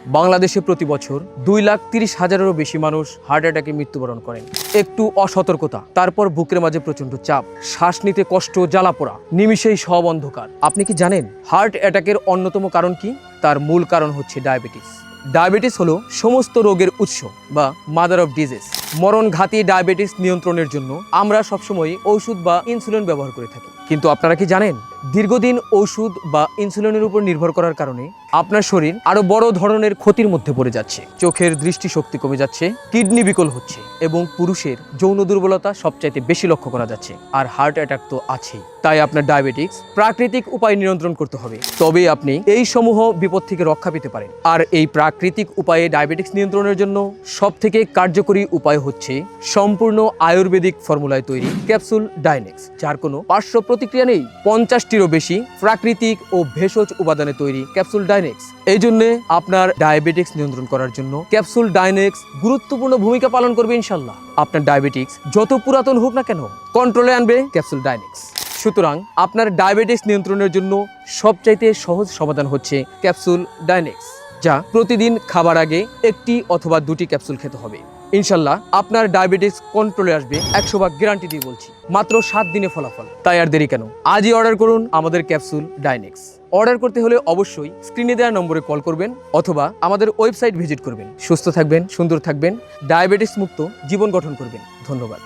বাংলাদেশে প্রতি বছর 2,30,000-এরও বেশি মানুষ হার্ট অ্যাটাকে মৃত্যুবরণ করেন। একটু অসতর্কতা, তারপর বুকের মাঝে প্রচণ্ড চাপ, শ্বাস নিতে কষ্ট, জ্বালা পোড়া, নিমিষেই সব অন্ধকার। আপনি কি জানেন হার্ট অ্যাটাকের অন্যতম কারণ কি? তার মূল কারণ হচ্ছে ডায়াবেটিস। ডায়াবেটিস হলো সমস্ত রোগের উৎস বা মাদার অফ ডিজিজ। মরণঘাতী ডায়াবেটিস নিয়ন্ত্রণের জন্য আমরা সবসময় ওষুধ বা ইনসুলিন ব্যবহার করে থাকি। কিন্তু আপনারা কি জানেন দীর্ঘদিন ওষুধ বা ইনসুলিনের উপর নির্ভর করার কারণে আপনার শরীর আরো বড় ধরনের ক্ষতির মধ্যে পড়ে যাচ্ছে। চোখের দৃষ্টিশক্তি কমে যাচ্ছে, কিডনি বিকল হচ্ছে এবং পুরুষের যৌন দুর্বলতা সবচাইতে বেশি লক্ষ্য করা যাচ্ছে। আর হার্ট অ্যাটাক তো আছেই। তাই আপনার ডায়াবেটিস প্রাকৃতিক উপায়ে নিয়ন্ত্রণ করতে হবে, তবেই আপনি এই সমূহ বিপদ থেকে রক্ষা পেতে পারেন। আর এই প্রাকৃতিক উপায়ে ডায়াবেটিস নিয়ন্ত্রণের জন্য সবথেকে কার্যকরী উপায় হচ্ছে সম্পূর্ণ আয়ুর্বেদিক ফর্মুলায় তৈরি ক্যাপসুল ডাইনেক্স, যার কোনো পার্শ্ব প্রতিক্রিয়া নেই। 50টিরও বেশি প্রাকৃতিক ও ভেষজ উপাদানে তৈরি ক্যাপসুল ডাইনেক্স। এই জন্য আপনার ডায়াবেটিক্স নিয়ন্ত্রণ করার জন্য ক্যাপসুল ডাইনেক্স গুরুত্বপূর্ণ ভূমিকা পালন করবে ইনশাল্লাহ। আপনার ডায়াবেটিক্স যত পুরাতন হোক না কেন, কন্ট্রোলে আনবে ক্যাপসুল ডাইনেক্স। সুতরাং আপনার ডায়াবেটিস নিয়ন্ত্রণের জন্য সবচাইতে সহজ সমাধান হচ্ছে ক্যাপসুল ডাইনেক্স, যা প্রতিদিন খাবার আগে 1টি অথবা 2টি ক্যাপসুল খেতে হবে। ইনশাল্লাহ আপনার ডায়াবেটিস কন্ট্রোলে আসবে, 100% গ্যারান্টি দিয়ে বলছি। মাত্র 7 দিনে ফলাফল। তাই আর দেরি কেন, আজই অর্ডার করুন আমাদের ক্যাপসুল ডাইনেক্স। অর্ডার করতে হলে অবশ্যই স্ক্রিনে দেওয়া নম্বরে কল করবেন অথবা আমাদের ওয়েবসাইট ভিজিট করবেন। সুস্থ থাকবেন, সুন্দর থাকবেন, ডায়াবেটিস মুক্ত জীবন গঠন করবেন। ধন্যবাদ।